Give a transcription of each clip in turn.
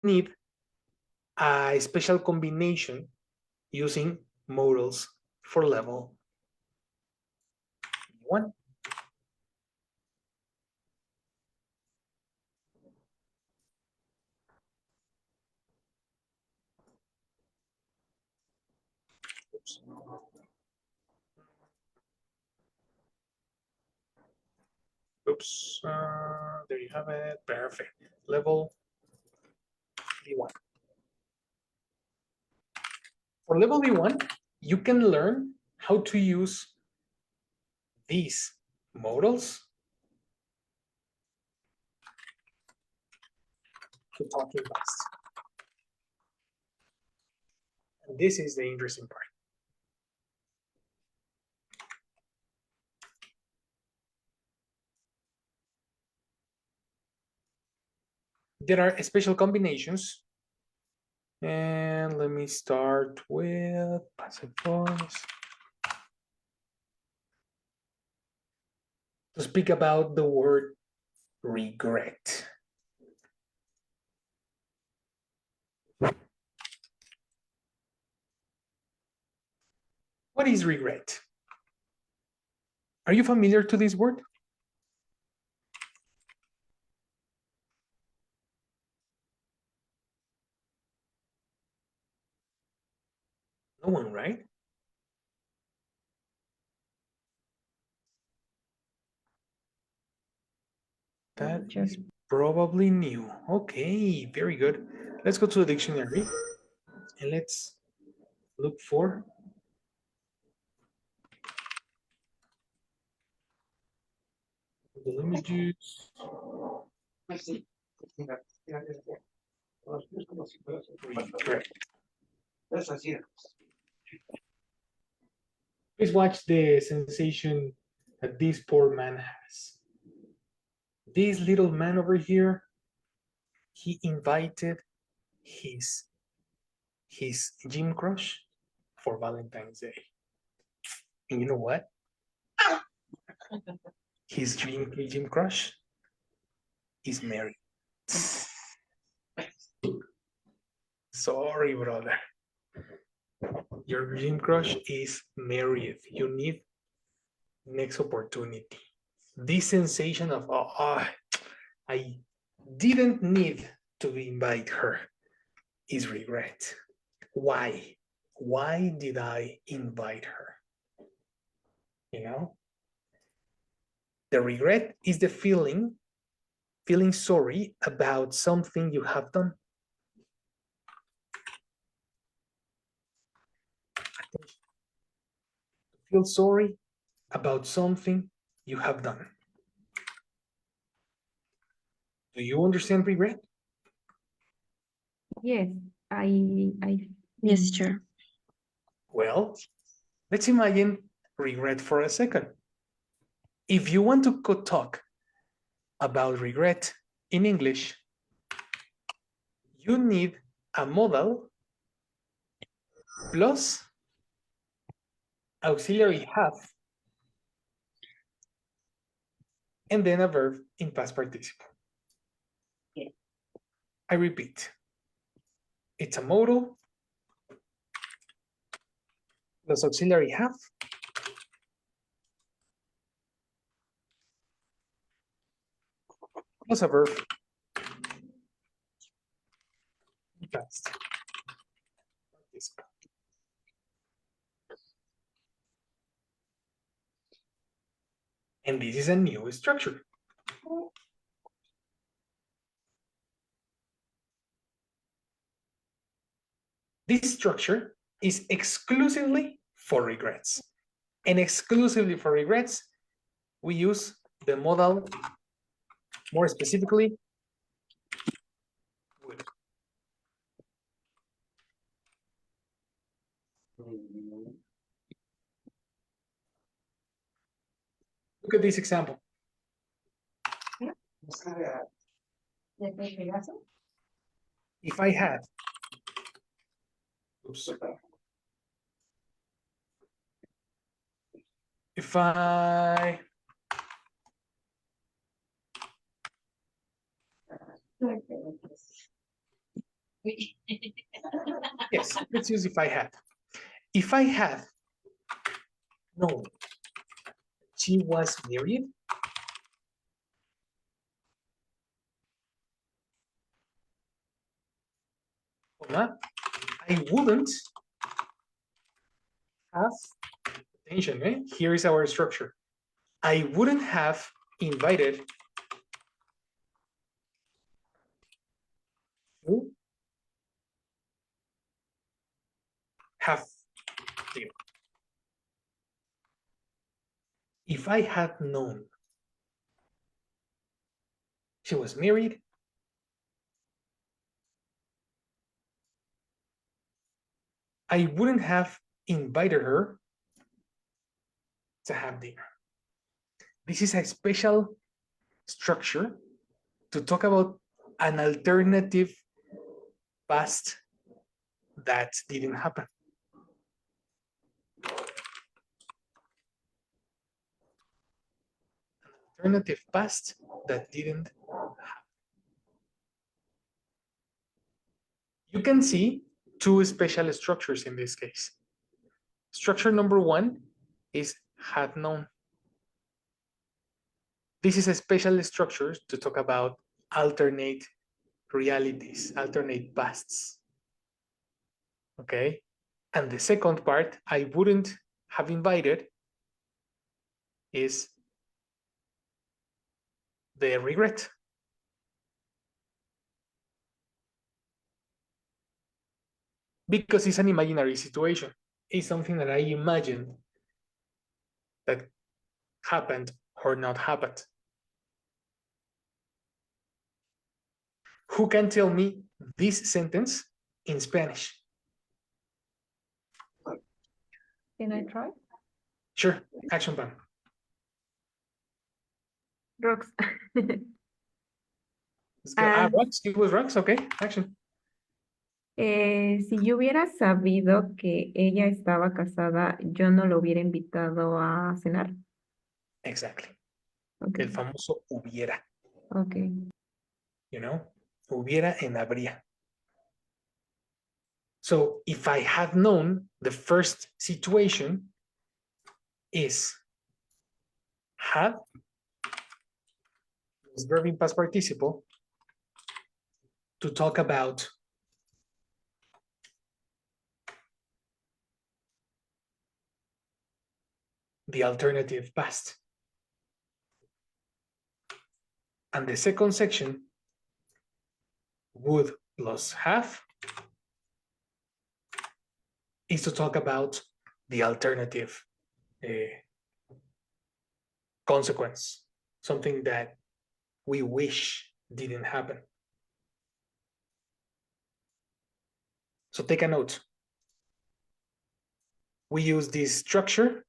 need a special combination using modals for level 1. Oops. Oops. There you have it. Perfect. Level B1. For level B1, you can learn how to use these modals to talking fast. And this is the interesting part. There are special combinations. And let me start with passive voice. To speak about the word regret. What is regret? Are you familiar to this word? No one, right? That is probably new. Okay, very good. Let's go to the dictionary and let's look for the images. Regret. Please watch the sensation that this poor man has. This little man over here, he invited his gym crush for Valentine's Day. And you know what? His gym crush is married. Sorry, brother. Your gym crush is married. You need next opportunity. This sensation of, oh, I didn't need to invite her is regret. Why? Why did I invite her? You know? The regret is the feeling sorry about something you have done. Feel sorry about something you have done. Do you understand regret? Yes, yes, sure. Well, let's imagine regret for a second. If you want to talk about regret in English, you need a modal plus auxiliary have and then a verb in past participle. Yeah. I repeat, it's a modal plus auxiliary have plus a verb in past participle. And this is a new structure. This structure is exclusively for regrets. And exclusively for regrets, we use the modal, more specifically, would. Look at this example. If I had, oops, if I Yes, let's use if I had. If I had known she was married, I wouldn't have, attention, here is our structure. I wouldn't have invited to have dinner. If I had known she was married, I wouldn't have invited her to have dinner. This is a special structure to talk about an alternative past that didn't happen. Alternative past that didn't happen. You can see two special structures in this case. Structure number one is had known. This is a special structure to talk about alternate realities, alternate pasts. Okay. And the second part, I wouldn't have invited, is the regret. Because it's an imaginary situation. It's something that I imagine that happened or not happened. Who can tell me this sentence in Spanish? Can I try? Sure, action plan. Rocks. Let's go. Rocks, it was rocks, okay, action. Si yo hubiera sabido que ella estaba casada, yo no lo hubiera invitado a cenar. Exactly. Okay. El famoso hubiera. Okay. You know, hubiera en habría. So if I had known, the first situation is had, is verb in past participle, to talk about the alternative past. And the second section, would plus have, is to talk about the alternative consequence, something that we wish didn't happen. So take a note. We use this structure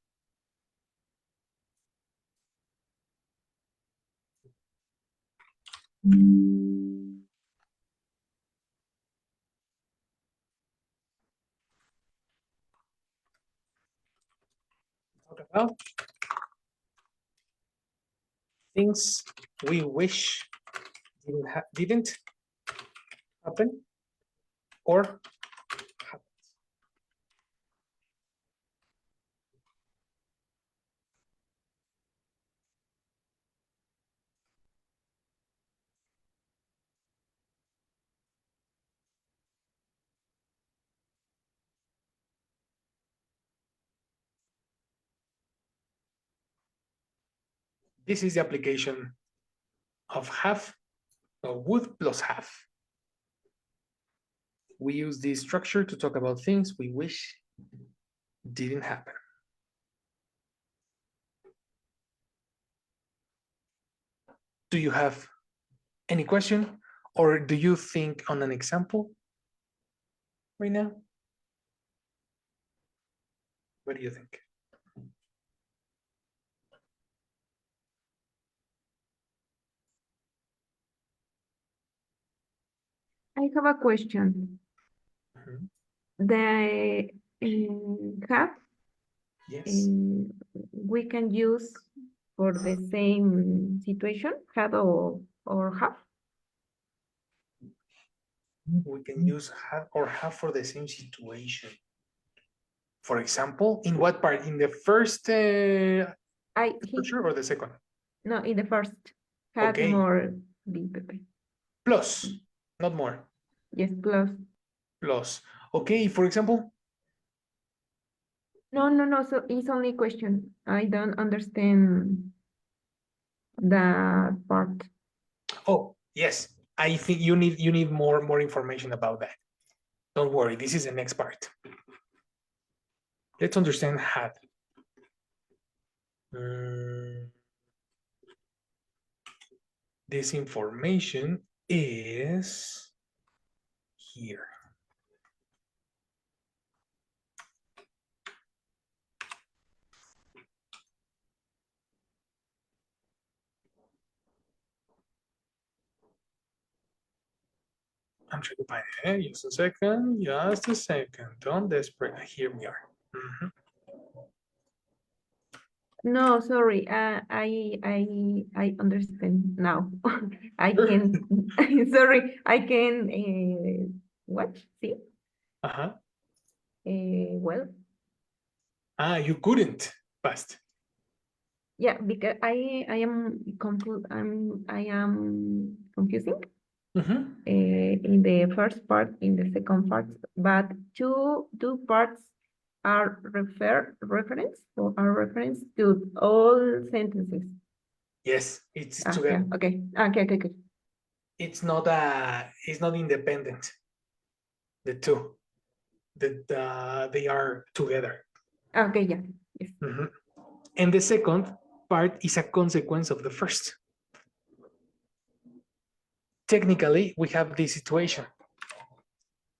talk about things we wish didn't happen or happened. This is the application of have or would plus have. We use this structure to talk about things we wish didn't happen. Do you have any question, or do you think on an example right now? What do you think? I have a question. The have Yes. we can use for the same situation, had or have? we can use had or have for the same situation. For example, in what part? In the first structure or the second? No, in the first had Okay. more BPP. Plus, not more. Yes, plus. Plus. Okay, for example. No. So it's only question. I don't understand that part. Oh, yes. I think you need more information about that. Don't worry, this is the next part. Let's understand had. This information is here. I'm trying to find it. Just a second. Just a second. Don't desperate. Here we are. No, sorry. I understand now. I Sure. can. Sorry. I can. What? See? Uh-huh. Well. You couldn't past. Yeah, because I am I am confusing in the first part, in the second part, but two parts are reference or are reference to all sentences. Yes, it's Yeah, together. okay. Good. It's not independent. The two. That they are together. Okay, yeah. Yes. And the second part is a consequence of the first. Technically, we have this situation.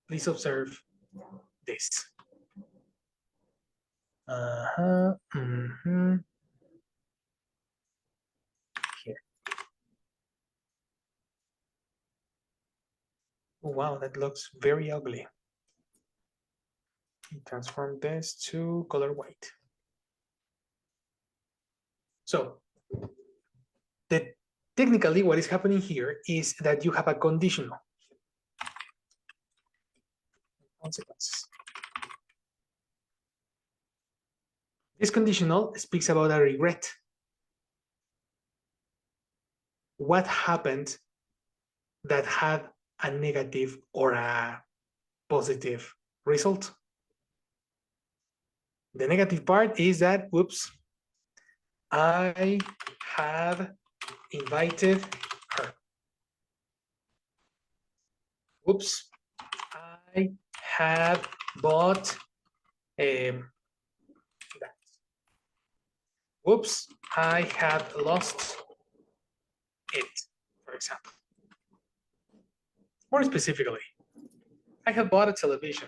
Please observe this. Here. Oh, wow, that looks very ugly. Transform this to color white. So, technically what is happening here is that you have a conditional. Consequences. This conditional speaks about a regret. What happened that had a negative or a positive result? The negative part is that, whoops, I have invited her. Whoops, I have bought that. Whoops, I have lost it, for example. More specifically, I have bought a television.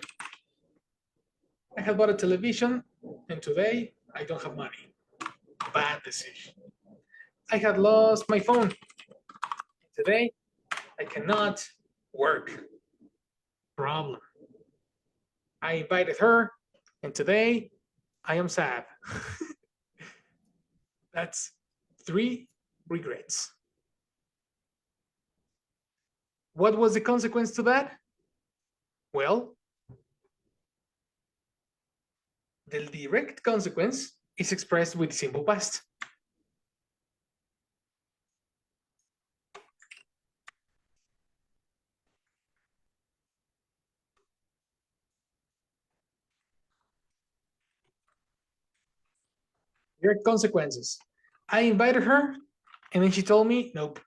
I have bought a television, and today I don't have money. Bad decision. I have lost my phone. Today I cannot work. Problem. I invited her, and today I am sad. That's 3 regrets. What was the consequence to that? Well, the direct consequence is expressed with simple past. Direct consequences. I invited her, and then she told me, nope.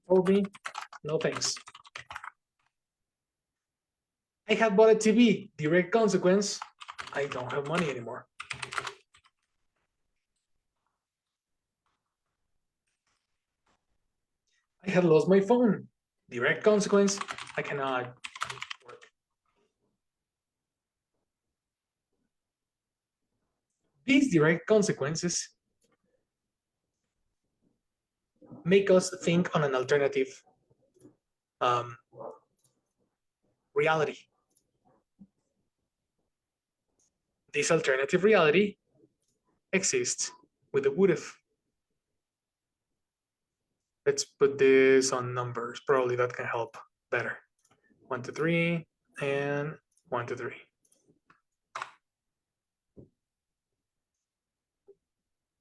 Told me, no thanks. I had bought a TV. Direct consequence, I don't have money anymore. I had lost my phone. Direct consequence, I cannot work. These direct consequences make us think on an alternative reality. This alternative reality exists with the would have. Let's put this on numbers. Probably that can help better. 1, 2, 3, and 1, 2, 3.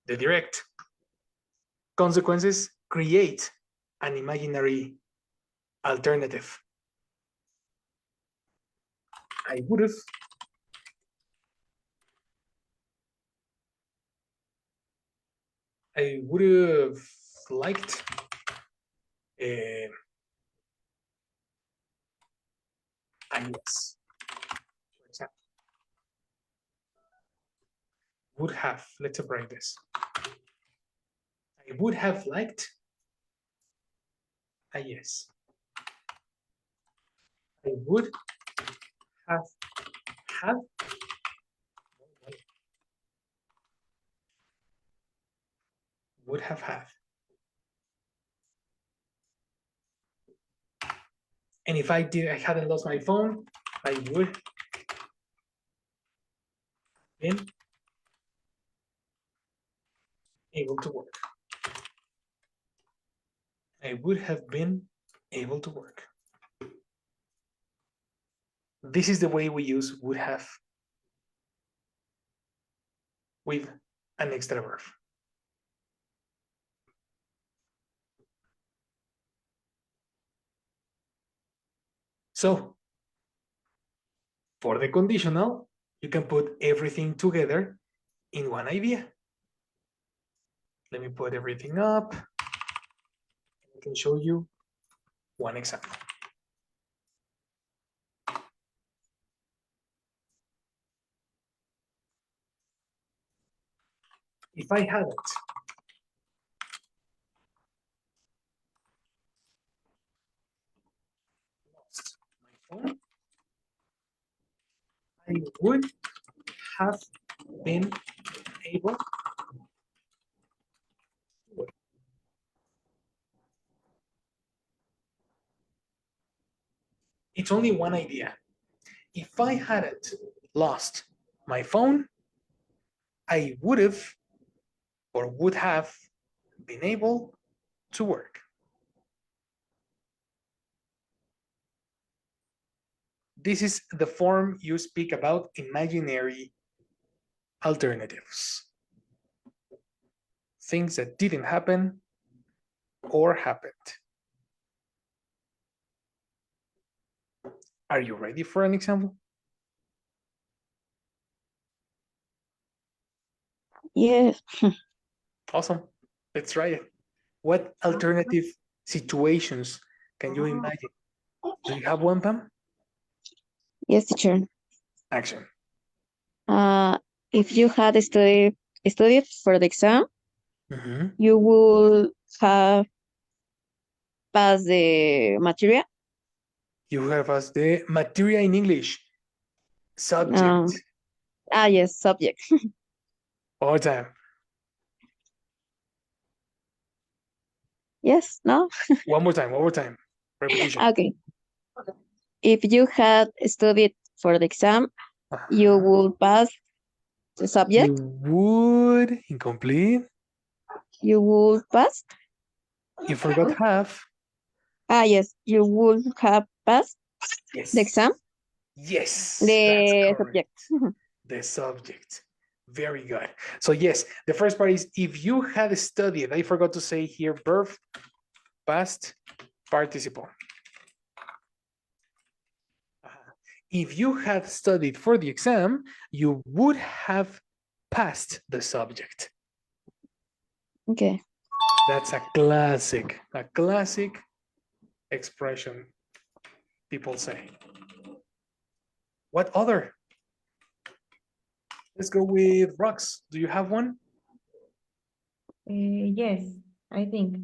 The direct consequences create an imaginary alternative. I would have liked an yes. For example, would have. Let's separate this. I would have liked a yes. I would have would have had. And if I hadn't lost my phone, I would been able to work. I would have been able to work. This is the way we use would have with an extra verb. So for the conditional, you can put everything together in one idea. Let me put everything up. I can show you one example. If I hadn't lost my phone, I would have been able to work. It's only one idea. If I hadn't lost my phone, I would have or would have been able to work. This is the form you speak about imaginary alternatives. Things that didn't happen or happened. Are you ready for an example? Yes. Awesome. Let's try it. What alternative situations can you imagine? Do you have one, Pam? Yes, teacher. Action. If you had studied for the exam, Mhm. you will have passed the material. You have as the material in English. Subject. Yes, subject. One more time. Yes, no? One more time. One more time. Repetition. Okay. If you had studied for the exam, you Uh-huh. will pass the subject. You would incomplete. You will pass. You forgot half. Yes, you will have passed Yes. the exam. Yes. The That's subject. correct. The subject. Very good. So yes, the first part is if you had studied, I forgot to say here verb, past participle. If you had studied for the exam, you would have passed the subject. Okay. That's a classic expression people say. What other? Let's go with Rox. Do you have one? Yes, I think.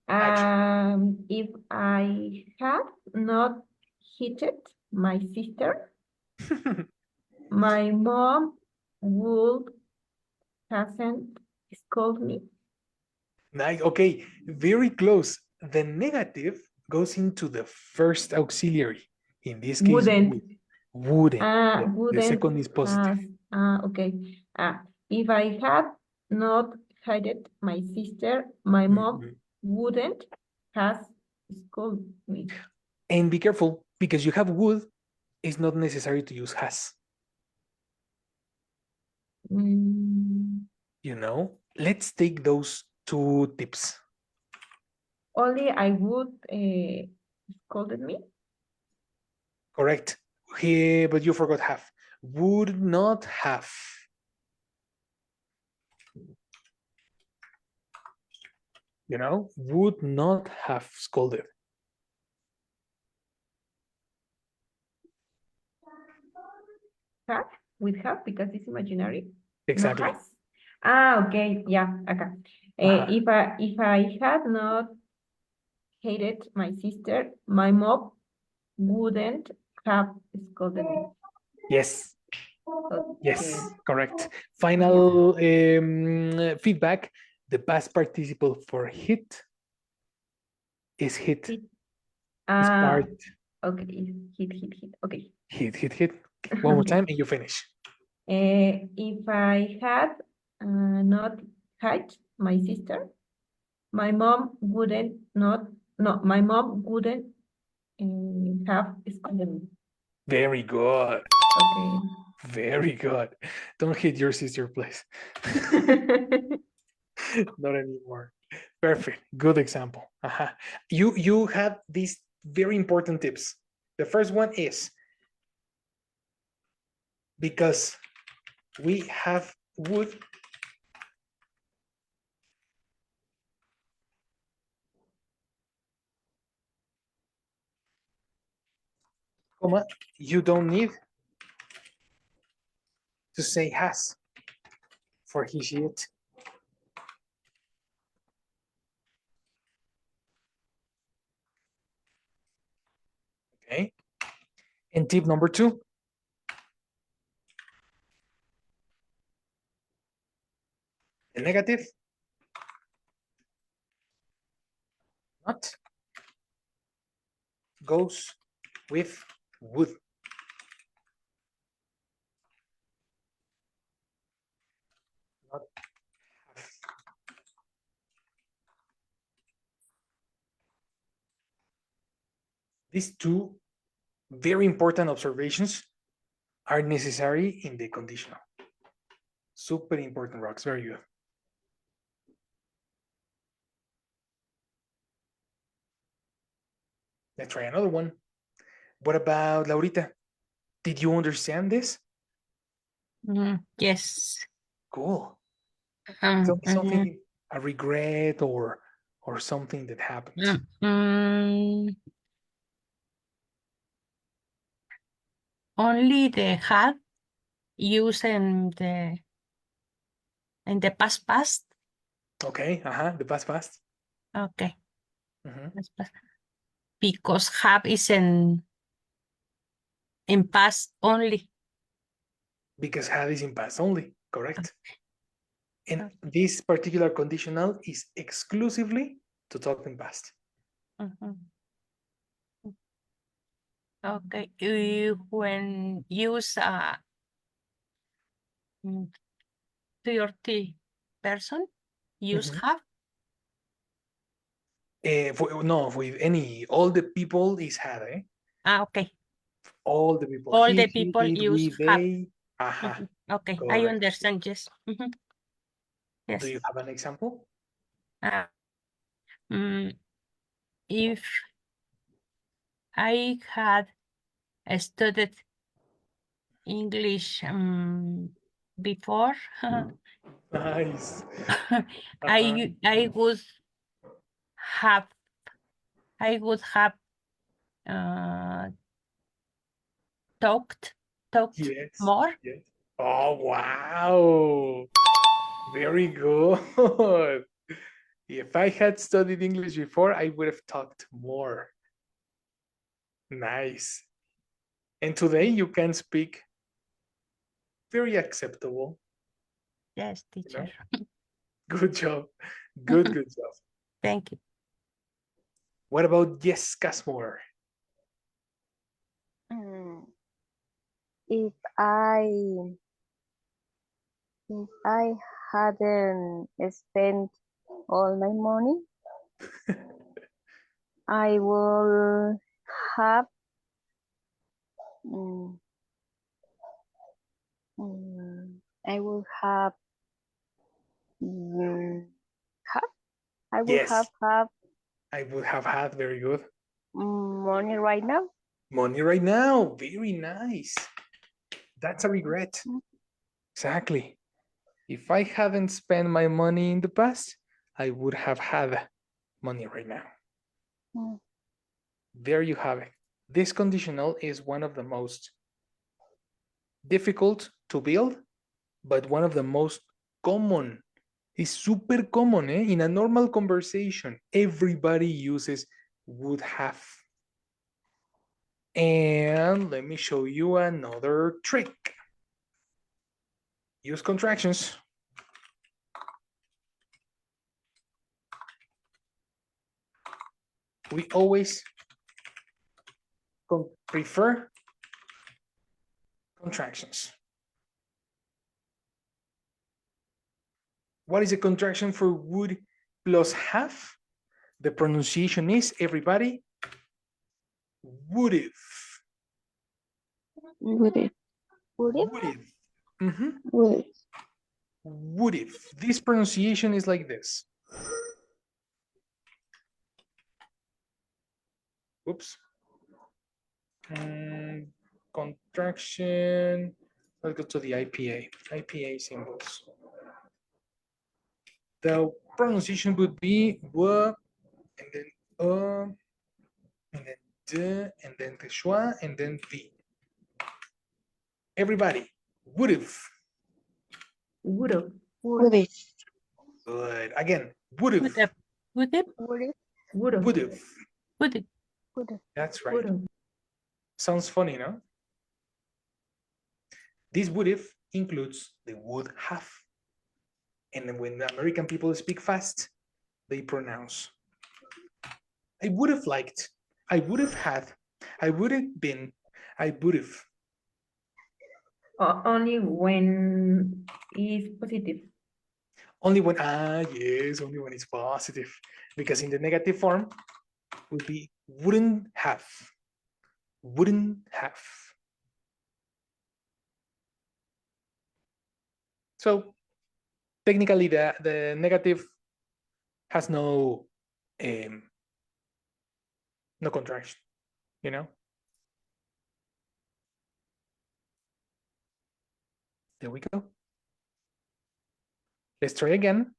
Action. If I had not hit my sister, my mom would hasn't scolded me. Nice. Okay, very close. The negative goes into the first auxiliary. In this case, Wouldn't. wouldn't. The Wouldn't second is positive. okay. If I had not hidden my sister, my mom Mhm. wouldn't has scolded me. And be careful, because you have would, it's not necessary to use has. You know, let's take those two tips. Only I would scolded me. Correct. But you forgot have. Would not have. You know, would not have scolded. Have with have because it's imaginary. Exactly. No has. Ah, okay. Yeah. Okay. If I had not hated my sister, my mom wouldn't have scolded me. Yes. Okay. Yes. Correct. Yeah. Final feedback. The past participle for hit is hit. Hit. It's part. Okay. Hit. Okay. Hit. One more time and you finish. If I had not had my sister, my mom wouldn't not no my mom wouldn't have scolded me. Very good. Okay. Very good. Don't hit your sister, please. Not anymore. Perfect. Good example. You had these very important tips. The first one is because we have would, comma, you don't need to say has for he, she, it. Okay. And tip number 2. The negative, not, goes with would. Not have. These two very important observations are necessary in the conditional. Super important, Rocks. Very good. Let's try another one. What about Laurita? Did you understand this? Yes. Cool. Um, Tell me something, a regret or something that happened. Only the had used in the past. Okay, the past. Okay. Mhm. Past. Because have is in past only. Because had is in past only, correct? And this particular conditional is exclusively to talk in past. Okay. When use third person, use have. No, with any, all the people is had, eh? Okay. All the people. All He, the she, people it, use we, have. they. Aha. Okay, I Correct. understand. Yes. Yes. Do you have an example? If I had studied English before, Nice. I would have uh, talked Yes. more. Yes. Oh, wow. Very good. If I had studied English before, I would have talked more. Nice. And today you can speak very acceptable. Yes, You teacher. know? Good job. Good job. Thank you. What about yes, Casmore? If I hadn't spent all my money, I will have mm, I will have mm, have I will Yes, have I would have had. Very good. money right now. Money right now. Very nice. That's a regret. Mm, Exactly. If I hadn't spent my money in the past, I would have had money right now. mm, There you have it. This conditional is one of the most difficult to build, but one of the most common. It's super common in a normal conversation. Everybody uses would have. And let me show you another trick. Use contractions. We always prefer contractions. What is a contraction for would plus have? The pronunciation is, everybody, would've. would it? Would it? Would've. Mhm. Would it? Would've. This pronunciation is like this. Oops. Contraction. Let's go to the IPA. IPA symbols. The pronunciation would be w, and then and then d, and then the schwa, and then v. Everybody, would've. Would've. Would it? Good. Again, would've. Would have, would have, Would it? Would've. Would've. would have. Would it? That's right. Would've. Sounds funny, no? This would've includes the would have. And when the American people speak fast, they pronounce. I would have liked, I would have had, I would have been, I would have. Only when is positive. Only when, yes, only when it's positive. Because in the negative form would be wouldn't have. Wouldn't have. So technically the negative has no no contraction, you know? There we go. Let's try again.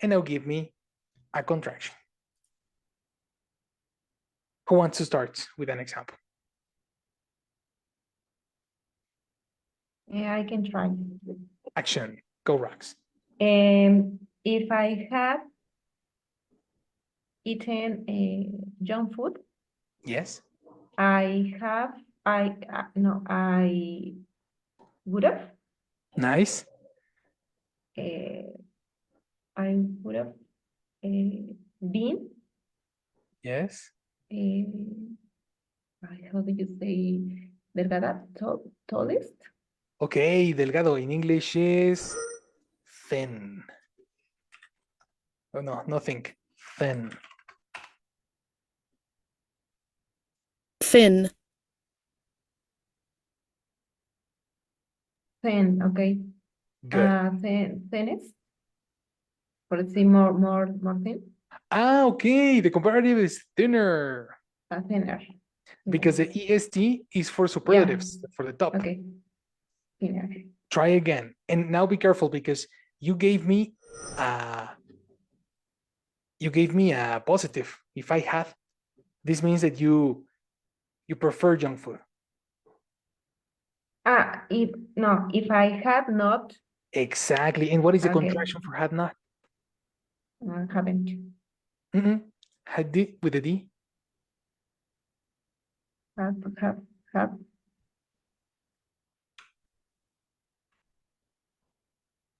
And now give me a contraction. Who wants to start with an example? Yeah, I can try. Action. Go, Rox. If I have eaten junk food, Yes. I no, I would have, Nice. I would have been, Yes. how do you say, delgada, tallest? Okay, delgado in English is thin. Oh, no, nothing. Thin. Thin. Thin, okay. Good. Thinnest, for say more thin, Okay. The comparative is thinner thinner. because the EST is for superlatives, for the top. Okay, thinner. Try again. And now be careful because you gave me a positive. If I have, this means that you prefer junk food. If I had not, Exactly. And what is the Okay. contraction for had not? haven't. Had D with a D. Have.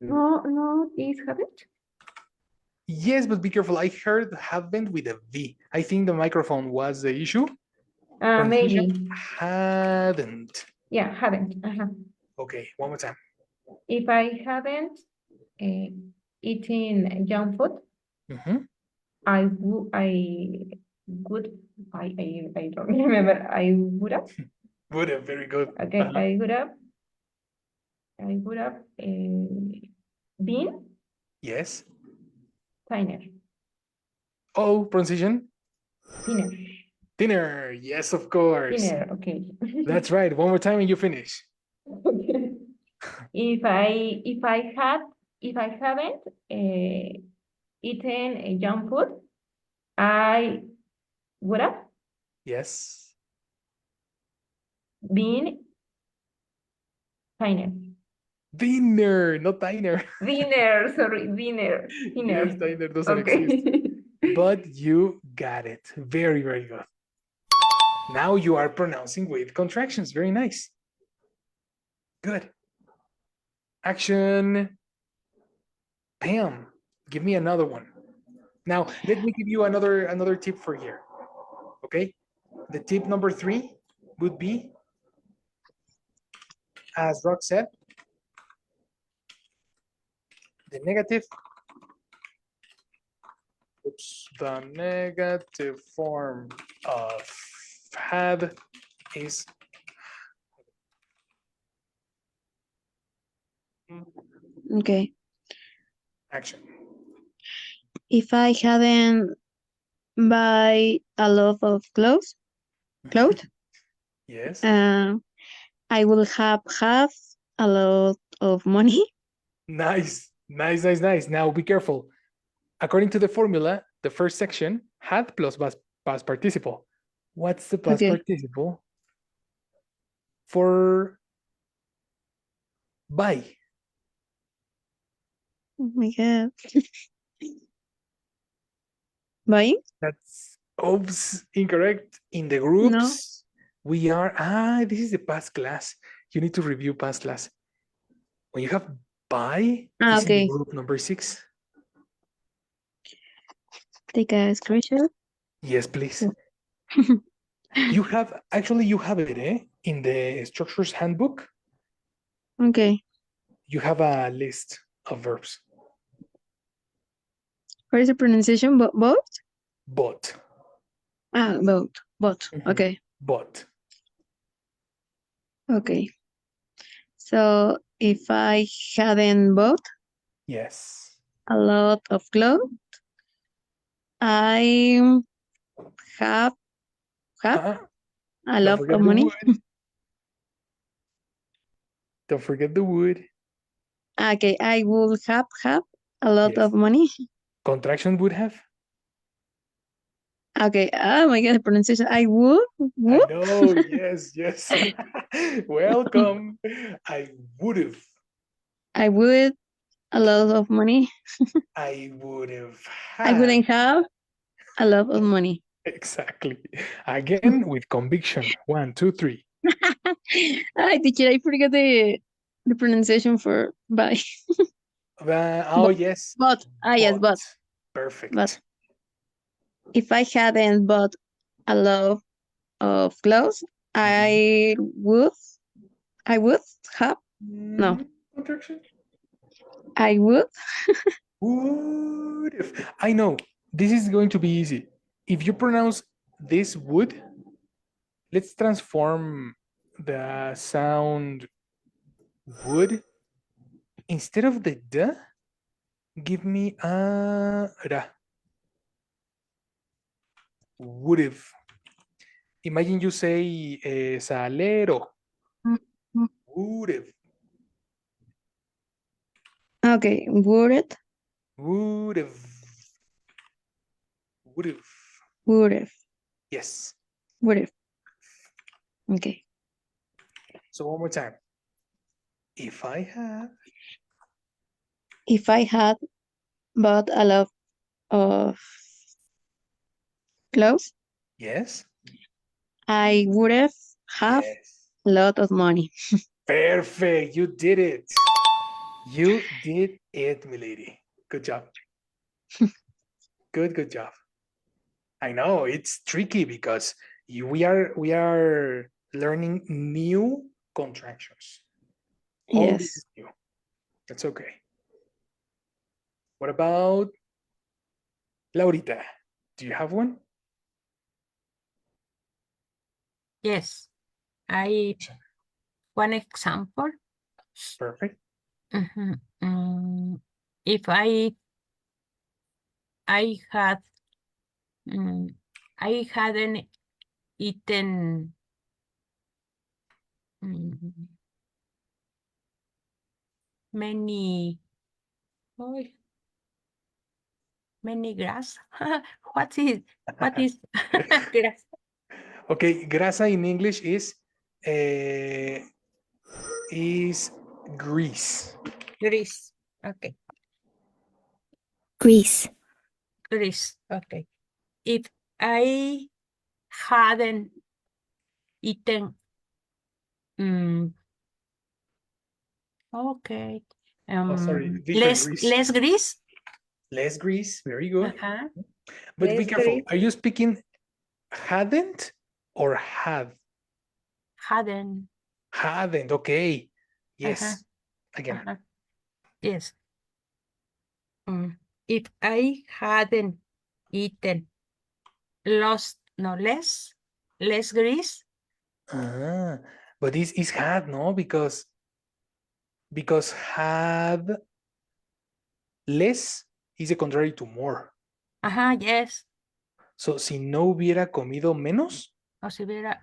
No, is haven't. Yes, but be careful. I heard haven't with a V. I think the microphone was the issue. Maybe. Hadn't. Yeah, haven't. Okay, one more time. If I haven't eaten junk food, Mhm. I Good. I don't remember. I would have. Would have, very good. Okay, I would have. Been Yes. thinner. Oh, pronunciation? Thinner. Thinner. Yes, of course. Thinner. Okay. That's right. One more time and you finish. Okay. If I haven't eaten a junk food, I would have Yes. been thinner. Thinner, not diner. Dinner, sorry, dinner. Yes, Dinner. diner doesn't exist. Okay. But you got it. Very, very good. Now you are pronouncing with contractions. Very nice. Good. Action. Pam, give me another one. Now, let me give you another tip for here. Okay? The tip number 3 would be, as Rock said, the negative. Oops, the negative form of had is Okay. action. If I hadn't buy a lot of clothes, Yes. I will have a lot of money. Nice. Nice, nice, nice. Now be careful. According to the formula, the first section had plus past participle. What's the past Okay. participle for buy? Oh my God. Buying? That's oops, incorrect. In the No. groups, we are this is the past class. You need to review past class. When you have buy, is in the Okay. group number 6. Take a screenshot. Yes, please. You have it, in the structures handbook. Okay. You have a list of verbs. What is the pronunciation? Both? But. Both. Both. Mhm. Okay. But. Okay. So if I hadn't bought Yes. a lot of clothes, I have Uh-uh. a Don't lot forget of the money. wood. Don't forget the wood. Okay, I will have a lot Yes. of money. Contraction would have. Okay. Oh my God, the pronunciation. I would. I know. Yes, yes. Welcome. I would have. I would a lot of money. I would have I had. wouldn't have a lot of money. Exactly. Again with conviction. 1, 2, 3. Hi, teacher. I forgot the pronunciation for buy. Oh, yes. But yes, but Perfect. if I hadn't bought a lot of clothes, I would have no. Contraction. I would. Would have. I know. This is going to be easy. If you pronounce this would, let's transform the sound would. Instead of the d, give me a ra. Would have. Imagine you say salero. Would have. Okay, would it? Would have. Would have. Would have. Yes. Would have. Okay. So one more time. If I had. If I had bought a lot of clothes, Yes. I would have Yes. a lot of money. Perfect. You did it. You did it, milady. Good job. Good job. I know it's tricky because we are learning new contractions. All this Yes. is new. That's okay. What about Laurita? Do you have one? Yes. One example. Perfect. If I had I hadn't eaten many oh, many grass. What is grass? Okay, grasa in English is grease. Grease. Okay. Grease. Grease. Okay. If I hadn't eaten okay. Oh, sorry, different grease. Less grease. Less grease, very good. But be Less careful. grease. Are you speaking hadn't or had? Hadn't. Hadn't, okay. Yes. Again. Yes. If I hadn't eaten less grease. But this is had, no? Because had less is the contrary to more. Yes. So, si no hubiera comido menos, O si hubiera,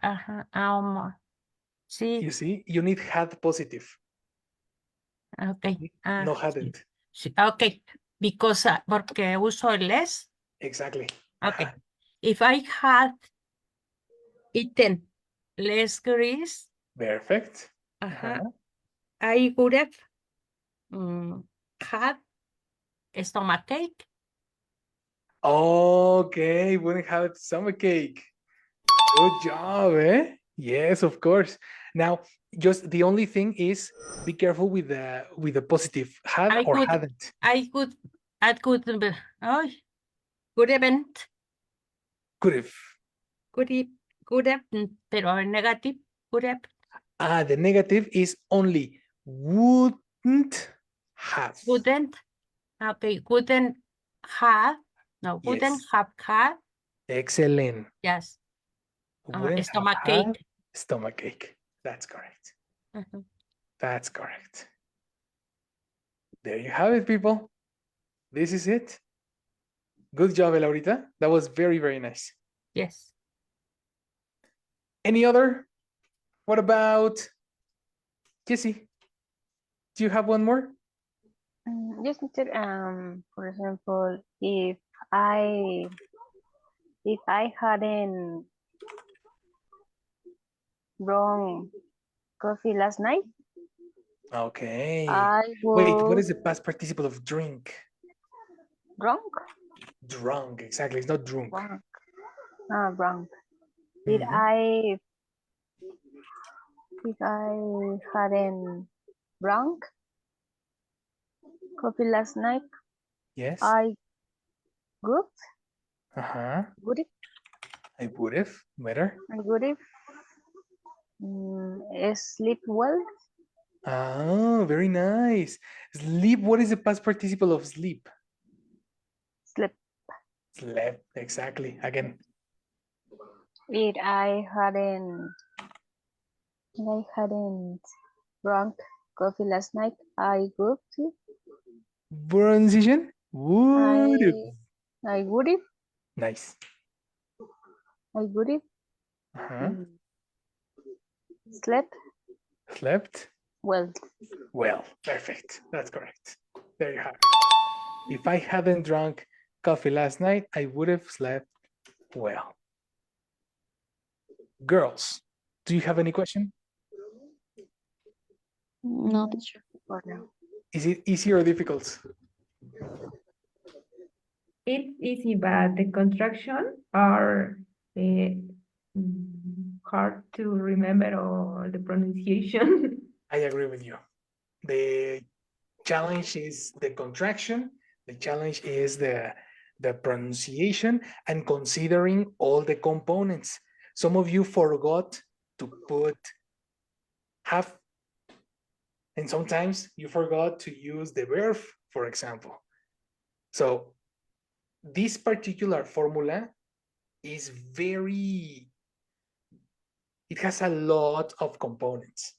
sí. you see, you need had positive. Okay. No hadn't. Sí. Okay. Because, porque uso el less. Exactly. Okay. If I had eaten less grease. Perfect. I would have had stomachache. Okay, wouldn't have stomachache. Good job, eh? Yes, of course. Now, just the only thing is be careful with the positive had or hadn't. I could haven't. Could have. Could have, pero en negative, could have. The negative is only wouldn't have. Wouldn't. Okay, wouldn't have. No, wouldn't Yes. have had. Excellent. Yes. Wouldn't Stomachache. have had stomachache. That's correct. That's correct. There you have it, people. This is it. Good job, Laurita. That was very, very nice. Yes. Any other? What about Jessie? Do you have one more? Yes, teacher. For example, if I hadn't drunk coffee last night, Okay. I Wait, what would is the past participle of drink? drunk. Drunk, exactly. It's not drunk. Drunk. If I hadn't drunk coffee last night, Yes. I would. Would it? I would have. Better. I would have sleep well. Oh, very nice. Sleep. What is the past participle of sleep? Slept. Slept. Exactly. Again. If I hadn't drunk coffee last night, I would. Pronunciation? Would have. I would have. Nice. I would have slept. Slept. Well. Well, perfect. That's correct. There you have it. If I hadn't drunk coffee last night, I would have slept well. Girls, do you have any question? No, teacher. Is it easy or difficult? It's easy, but the construction are hard to remember, or the pronunciation. I agree with you. The challenge is the contraction. The challenge is the pronunciation and considering all the components. Some of you forgot to put have, and sometimes you forgot to use the verb, for example. So this particular formula is very it has a lot of components.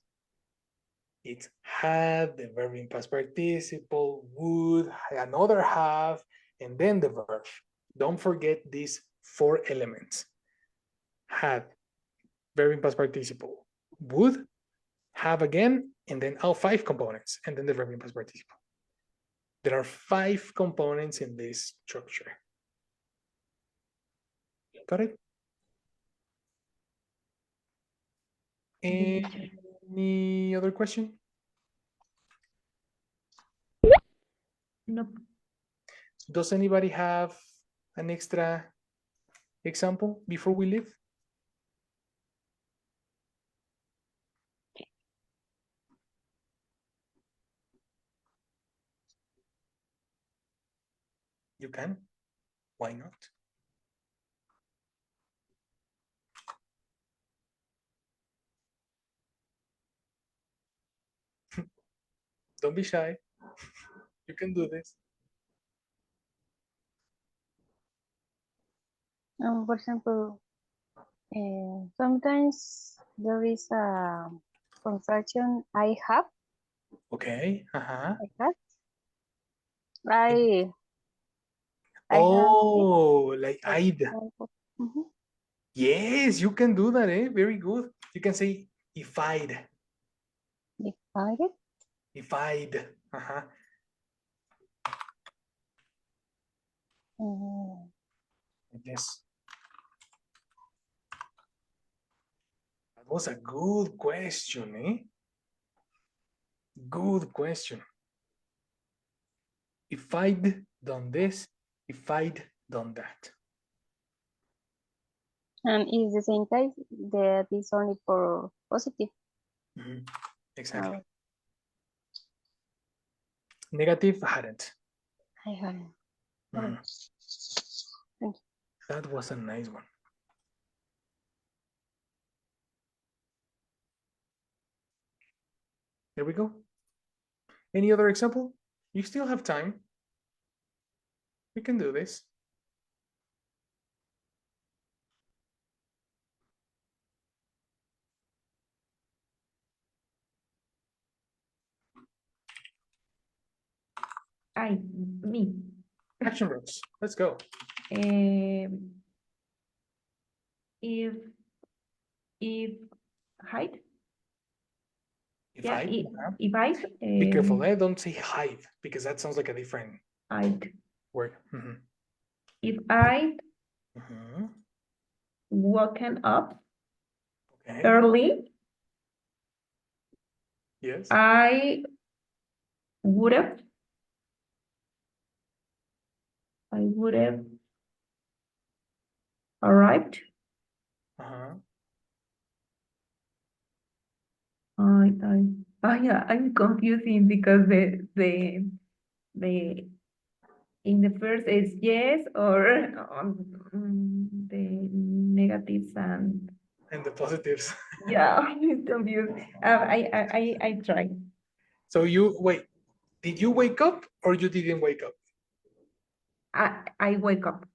It's had, the verb in past participle, would, another have, and then the verb. Don't forget these 4 elements. Had, verb in past participle, would, have again, and then all 5 components, and then the verb in past participle. There are 5 components in this structure. Got it? Any other question? No. Does anybody have an extra example before we leave? You can. Why not? Don't be shy. You can do this. For example, sometimes there is a contraction I have. Okay. Uh-huh. I have. I have it. Oh, like For I'd. example. Mhm. Yes, you can do that, eh? Very good. You can say if I'd. If I get. If I'd. Uh-huh. Yes. That was a good question, eh? Good question. If I'd done this, if I'd done that. And it's the same case that is only for positive. Mhm. Exactly. Uh, Negative, hadn't. I haven't. Mhm. Thank you. That was a nice one. There we go. Any other example? You still have time. We can do this. Me. Action verbs. Let's go. If height, If yeah, I, if I be careful, eh? Don't say hide because that sounds like a different height. word. Mhm. If I Mhm. woken up Okay. early, Yes. I would have arrived. Uh-huh. Yeah, I'm confusing because the in the first is yes or the negatives and And the positives. yeah, I'm confused. I try. So you wait. Did you wake up or you didn't wake up? I wake up.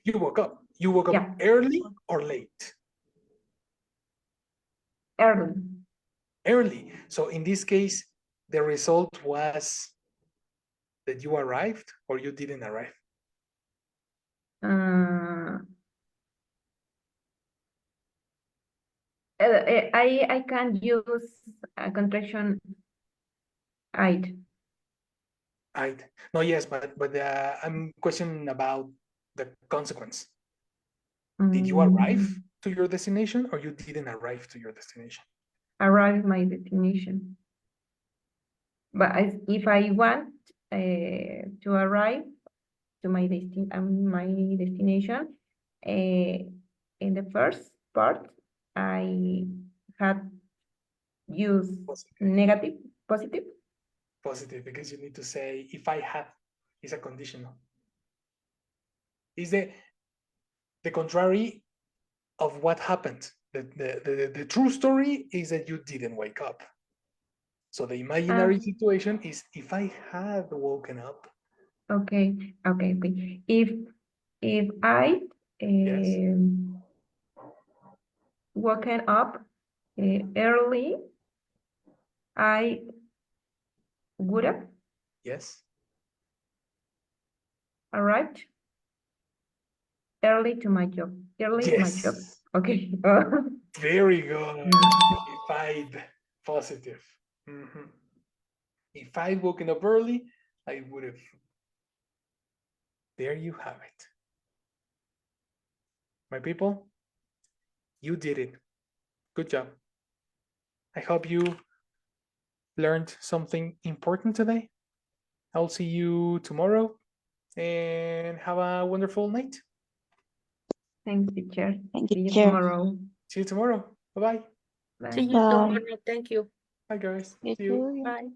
You woke up. You woke up Yeah. early or late? Early. Early. So in this case, the result was that you arrived or you didn't arrive. I can use a contraction I'd. No, yes, but I'm questioning about the consequence. Did you arrive to your destination or you didn't arrive to your destination? Arrive my destination. But if I want to arrive to my destination, in the first part, I had used negative, positive. Positive, because you need to say if I have is a conditional. Is the contrary of what happened. The true story is that you didn't wake up. So the imaginary situation is if I had woken up. Okay. If I Yes. woken up early, I would have Yes. arrived early to my job. Early to my job. Yes. Okay. Very good. Five. Positive. Mhm. If I woken up early, I would have. There you have it. My people, you did it. Good job. I hope you learned something important today. I'll see you tomorrow and have a wonderful night. Thanks, teacher. Thank See you, you teacher. tomorrow. See you tomorrow. Bye-bye. Bye. See you Bye. tomorrow. Thank you. Bye, guys. You See you. too. Bye.